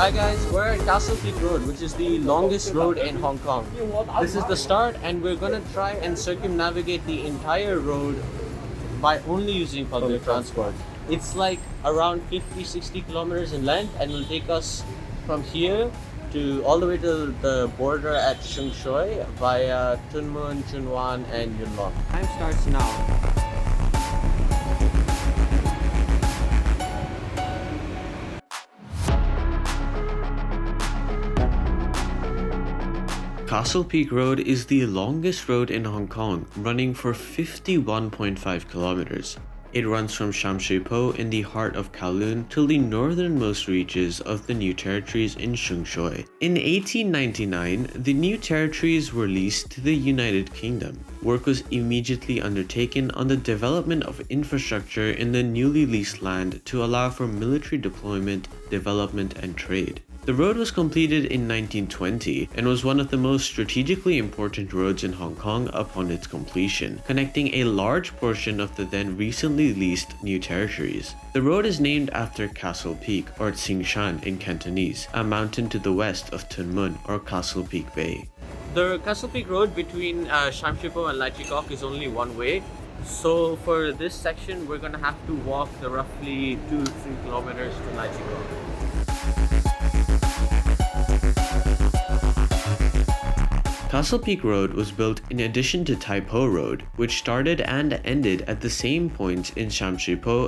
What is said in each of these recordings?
Hi guys, we're at Castle Peak Road, which is the longest road in Hong Kong. This is the start and we're gonna try and circumnavigate the entire road by only using public transport. It's like around 50-60 kilometers in length and will take us from here to all the way to the border at Shui via Tuen Mun, Tsuen Wan and Yuen. Time starts now. Castle Peak Road is the longest road in Hong Kong, running for 51.5 kilometers. It runs from Sham in the heart of Kowloon till the northernmost reaches of the new territories in Shui. In 1899, the new territories were leased to the United Kingdom. Work was immediately undertaken on the development of infrastructure in the newly leased land to allow for military deployment, development, and trade. The road was completed in 1920 and was one of the most strategically important roads in Hong Kong upon its completion, connecting a large portion of the then recently leased new territories. The road is named after Castle Peak, or Tsing Shan in Cantonese, a mountain to the west of Tuen Mun, or Castle Peak Bay. The Castle Peak Road between Sham and Lai Chi Kok is only one way. So for this section, we're gonna have to walk the roughly 2-3 kilometers to Lai Chi Kok. Castle Peak Road was built in addition to Tai Po Road, which started and ended at the same points in Sham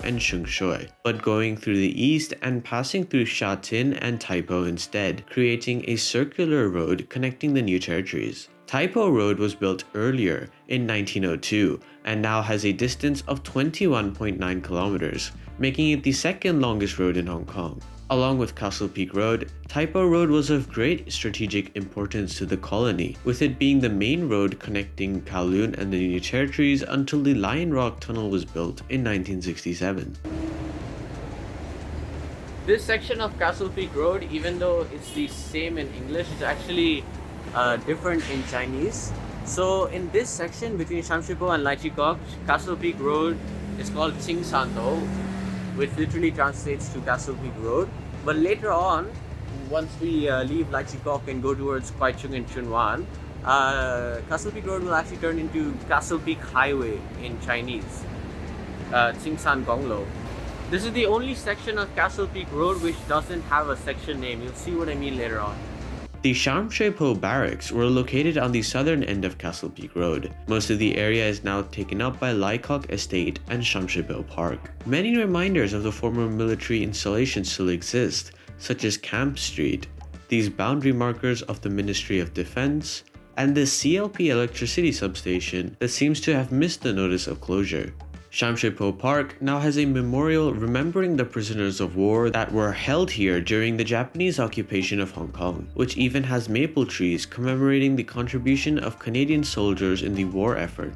and Shing Shui, but going through the east and passing through Sha Tin and Tai Po instead, creating a circular road connecting the new territories. Tai Po Road was built earlier in 1902 and now has a distance of 21.9 kilometers, making it the second longest road in Hong Kong. Along with Castle Peak Road, Tai Po Road was of great strategic importance to the colony, with it being the main road connecting Kowloon and the new territories until the Lion Rock Tunnel was built in 1967. This section of Castle Peak Road, even though it's the same in English, is actually different in Chinese. So in this section between Sham and Lai Chi Kok, Castle Peak Road is called Ching San Do, which literally translates to Castle Peak Road. But later on, once we leave Lai Chi Kok and go towards Kwai and Tsuen Wan, Castle Peak Road will actually turn into Castle Peak Highway in Chinese, Tsing San Gong Lo. This is the only section of Castle Peak Road which doesn't have a section name. You'll see what I mean later on. The Sham Barracks were located on the southern end of Castle Peak Road. Most of the area is now taken up by Lai Kok Estate and Sham Park. Many reminders of the former military installations still exist, such as Camp Street, these boundary markers of the Ministry of Defense, and the CLP electricity substation that seems to have missed the notice of closure. Sham Park now has a memorial remembering the prisoners of war that were held here during the Japanese occupation of Hong Kong, which even has maple trees commemorating the contribution of Canadian soldiers in the war effort.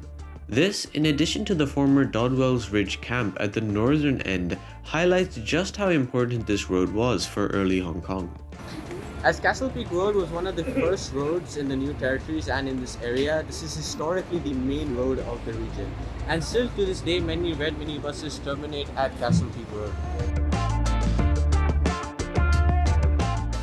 This, in addition to the former Dodwell's Ridge camp at the northern end, highlights just how important this road was for early Hong Kong. As Castle Peak Road was one of the first roads in the new territories and in this area, this is historically the main road of the region. And still to this day, many red minibuses terminate at Castle Peak Road.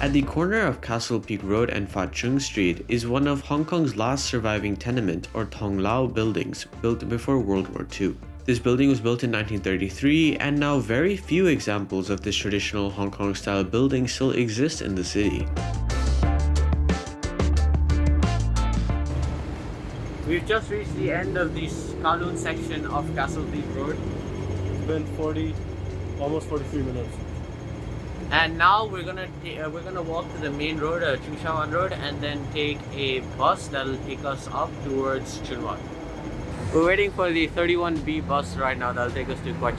At the corner of Castle Peak Road and Fat Chung Street is one of Hong Kong's last surviving tenement or Tong Lau buildings built before World War II. This building was built in 1933 and now very few examples of this traditional Hong Kong style building still exist in the city. We've just reached the end of the Kowloon section of Castle Peak Road. It's been almost 43 minutes. And now we're gonna walk to the main road, Chung Sha Wan Road, and then take a bus that'll take us up towards Tsuen Wan. We're waiting for the 31B bus right now that'll take us to Kwai.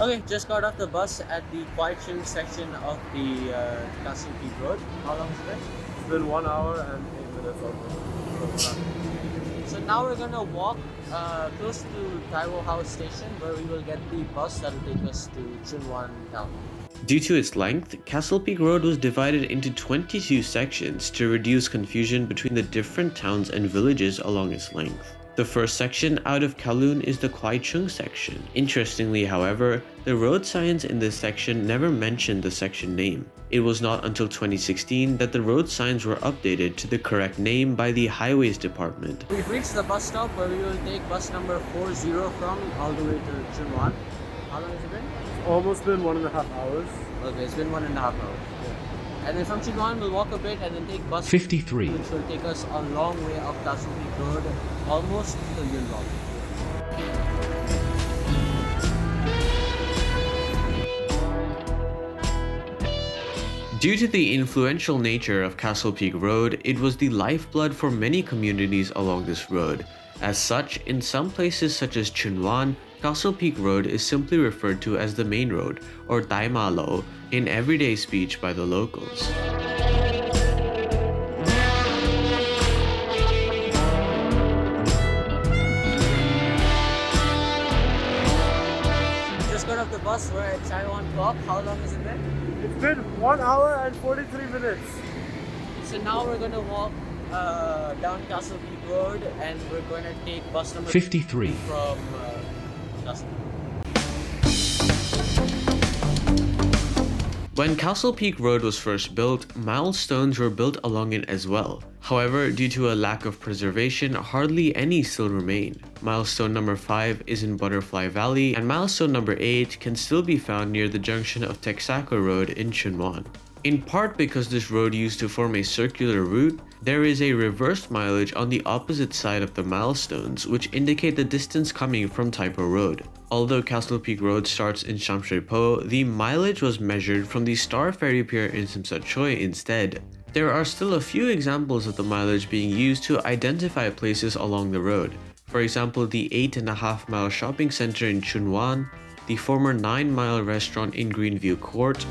Okay, just got off the bus at the Kwai section of the Castle Peak Road. How long has it been? It's been 1 hour and 8 minutes. minutes almost. So now we're gonna walk close to Tai Po House Station, where we will get the bus that will take us to Chunwan town. Due to its length, Castle Peak Road was divided into 22 sections to reduce confusion between the different towns and villages along its length. The first section out of Kowloon is the Kwai Chung section. Interestingly, however, the road signs in this section never mentioned the section name. It was not until 2016 that the road signs were updated to the correct name by the Highways Department. We've reached the bus stop where we will take bus number 40 from all the way to Chunwan. How long has it been? It's almost been 1.5 hours. Okay, it's been 1.5 hours. Yeah. And then from Chunwan, we'll walk a bit and then take bus 53, which will take us a long way up Castle Peak Road, almost to Yuen. Due to the influential nature of Castle Peak Road, it was the lifeblood for many communities along this road. As such, in some places such as Chunwan, Castle Peak Road is simply referred to as the main road, or Tai Ma Lo, in everyday speech by the locals. Just got off the bus, we're at Chai Clock. How long has it been? It's been 1 hour and 43 minutes. So now we're gonna walk down Castle Peak Road and we're gonna take bus number 53 from Castle. When Castle Peak Road was first built, milestones were built along it as well. However, due to a lack of preservation, hardly any still remain. Milestone number 5 is in Butterfly Valley, and milestone number 8 can still be found near the junction of Texaco Road in Chunwan. In part because this road used to form a circular route, there is a reversed mileage on the opposite side of the milestones, which indicate the distance coming from Tai Po Road. Although Castle Peak Road starts in Sham Po, the mileage was measured from the Star Ferry Pier in Simsa Choi instead. There are still a few examples of the mileage being used to identify places along the road. For example, the 8.5-mile shopping center in Chunwan, the former 9-mile restaurant in Greenview Court,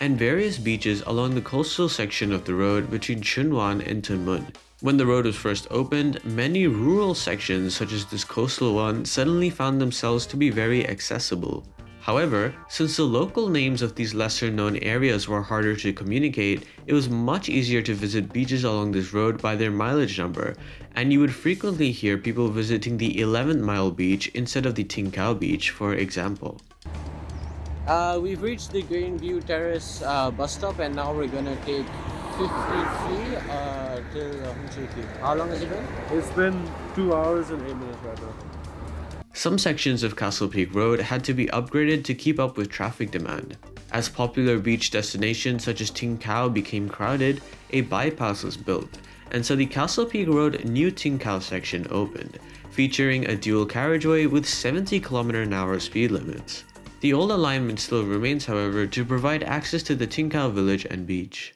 and various beaches along the coastal section of the road between Chunwan and Tunmun. When the road was first opened, many rural sections such as this coastal one suddenly found themselves to be very accessible. However, since the local names of these lesser known areas were harder to communicate, it was much easier to visit beaches along this road by their mileage number, and you would frequently hear people visiting the 11th mile beach instead of the Ting Kau beach, for example. We've reached the Greenview Terrace bus stop and now we're gonna take 53 till Hunchiki. How long has it been? It's been 2 hours and 8 minutes right now. Some sections of Castle Peak Road had to be upgraded to keep up with traffic demand. As popular beach destinations such as Ting Kau became crowded, a bypass was built, and so the Castle Peak Road New Ting Kau section opened, featuring a dual carriageway with 70 km/h speed limits. The old alignment still remains, however, to provide access to the Ting Kau village and beach.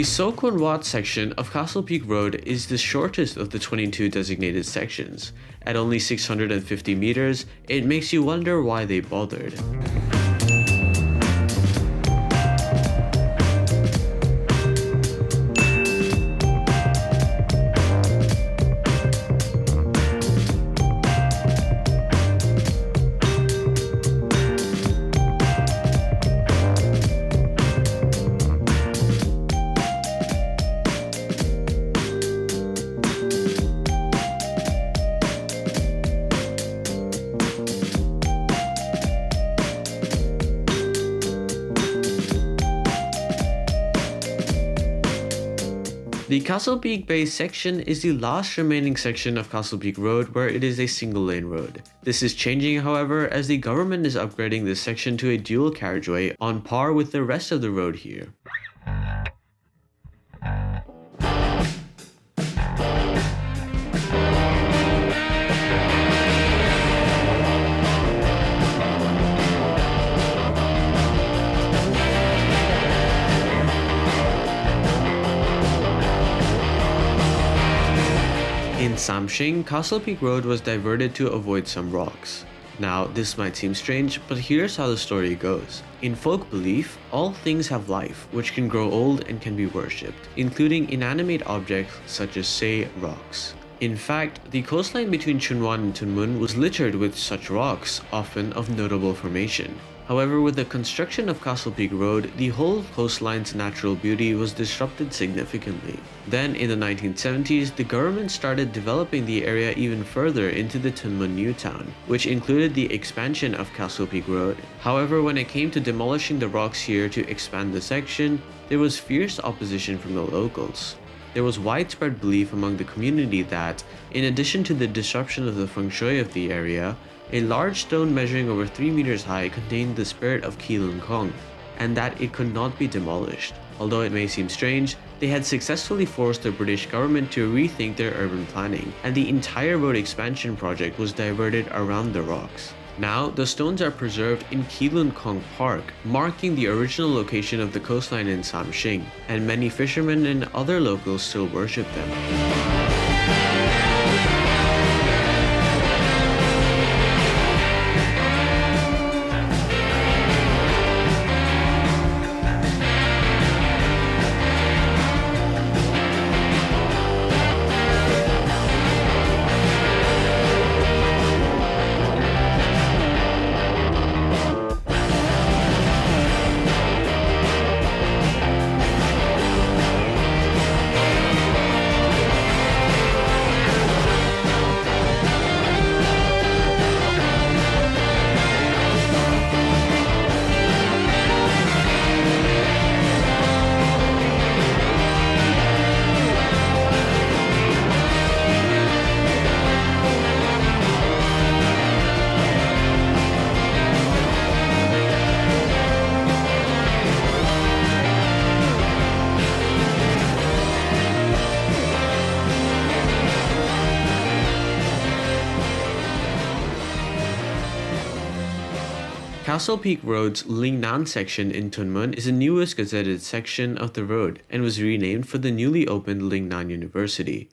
So-Kwun Wat section of Castle Peak Road is the shortest of the 22 designated sections. At only 650 meters, it makes you wonder why they bothered. The Castle Peak Bay section is the last remaining section of Castle Peak Road where it is a single lane road. This is changing, however, as the government is upgrading this section to a dual carriageway on par with the rest of the road here. In Samshing, Castle Peak Road was diverted to avoid some rocks. Now, this might seem strange, but here's how the story goes. In folk belief, all things have life, which can grow old and can be worshipped, including inanimate objects such as, say, rocks. In fact, the coastline between Chunwan and Tunmun was littered with such rocks, often of notable formation. However, with the construction of Castle Peak Road, the whole coastline's natural beauty was disrupted significantly. Then, in the 1970s, the government started developing the area even further into the Tunmun New Town, which included the expansion of Castle Peak Road. However, when it came to demolishing the rocks here to expand the section, there was fierce opposition from the locals. There was widespread belief among the community that, in addition to the disruption of the feng shui of the area, a large stone measuring over 3 meters high contained the spirit of Lun Kong, and that it could not be demolished. Although it may seem strange, they had successfully forced the British government to rethink their urban planning, and the entire road expansion project was diverted around the rocks. Now, the stones are preserved in Lun Kong Park, marking the original location of the coastline in Samshing, and many fishermen and other locals still worship them. Castle Peak Road's Lingnan section in Tunmun is the newest gazetted section of the road and was renamed for the newly opened Lingnan University.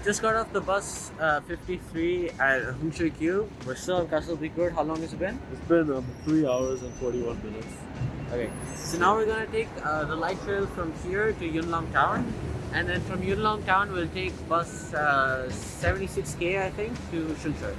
Just got off the bus 53 at Hung Shui Q. We're still on Castle Peak Road. How long has it been? It's been 3 hours and 41 minutes. Okay, so now we're gonna take the light trail from here to Yuen Long Town, and then from Yuen Long Town we'll take bus 76K I think to Shun Shui.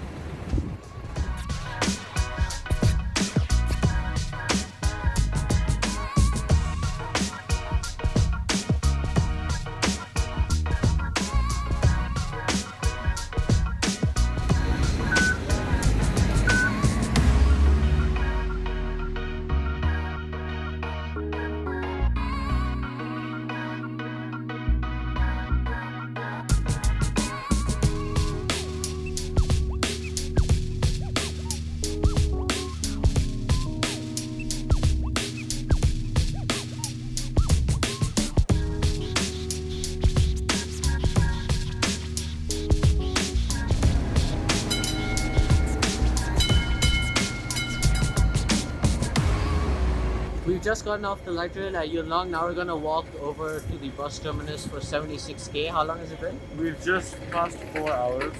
We've just gotten off the light rail at Yuen Long. Now we're gonna walk over to the bus terminus for 76K. How long has it been? We've just passed 4 hours.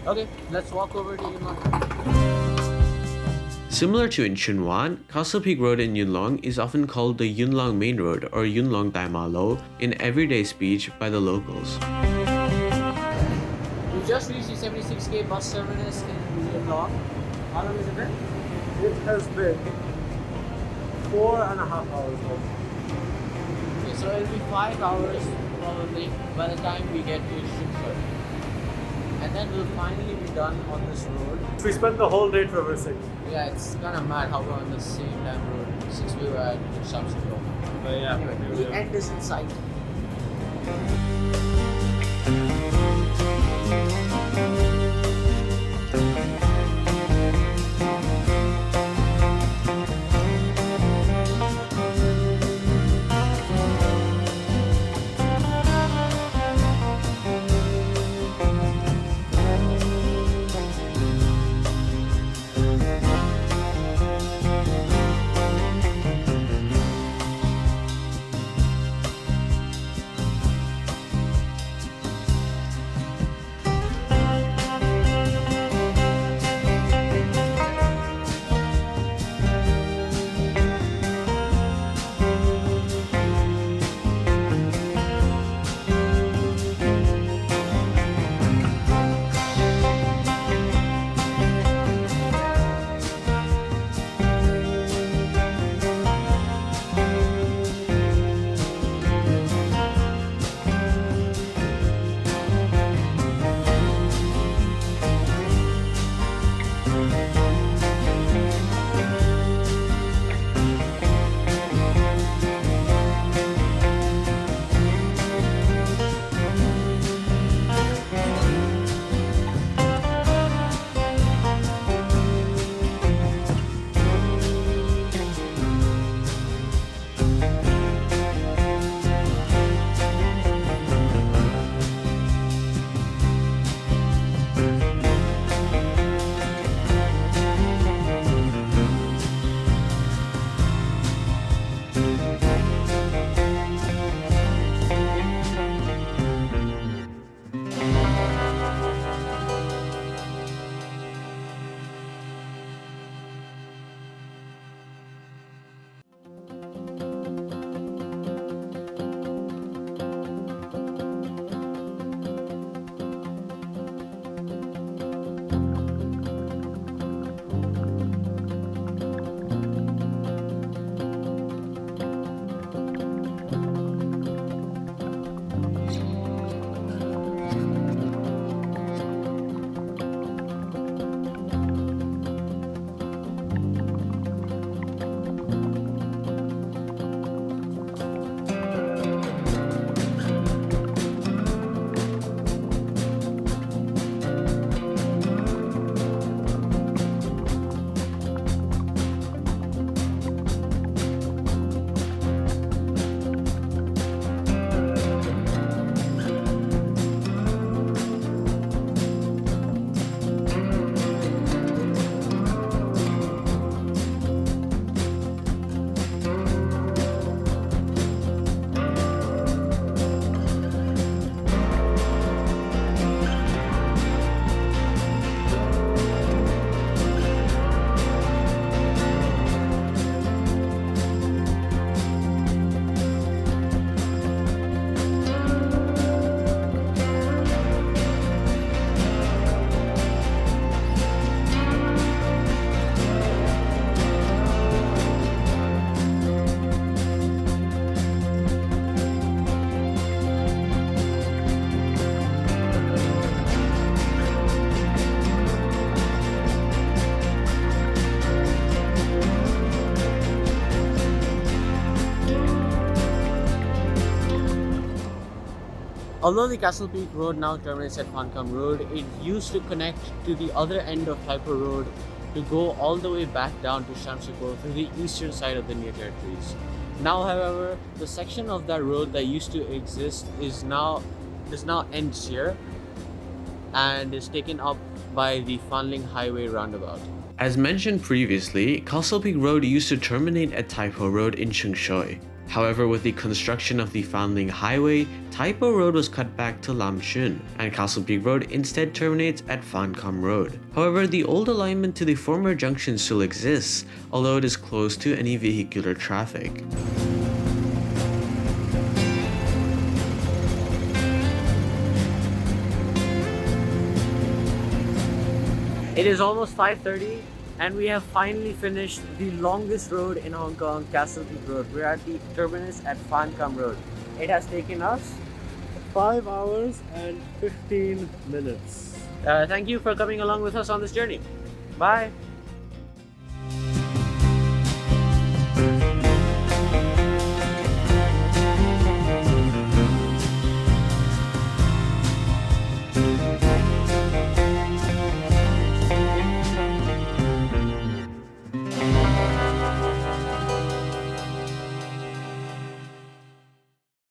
Okay, let's walk over to Yuen Long. Similar to in Chunwan, Castle Peak Road in Yuen Long is often called the Yuen Long Main Road or Yuen Long Dai Ma Lo in everyday speech by the locals. We've just reached the 76K bus terminus in Yuen Long. How long has it been? It has been 4.5 hours home. Okay, so it'll be 5 hours probably by the time we get to Shing Fu. And then we'll finally be done on this road. We spent the whole day traversing. Yeah, it's kind of mad how we're on the same damn road since we were at Sham. But yeah, Anyway, here we the are. end is in sight. Although the Castle Peak Road now terminates at Pan Kam Road, it used to connect to the other end of Tai Po Road to go all the way back down to Sham through the eastern side of the Near Territories. Now, however, the section of that road that used to exist does now ends here and is taken up by the Fanling Highway roundabout. As mentioned previously, Castle Peak Road used to terminate at Tai Po Road in Shui. However, with the construction of the Fanling Highway, Tai Po Road was cut back to Lam Shun, and Castle Peak Road instead terminates at Fan Kam Road. However, the old alignment to the former junction still exists, although it is closed to any vehicular traffic. It is almost 5:30 and we have finally finished the longest road in Hong Kong, Castle Peak Road. We're at the terminus at Fan Kam Road. It has taken us 5 hours and 15 minutes. Thank you for coming along with us on this journey. Bye.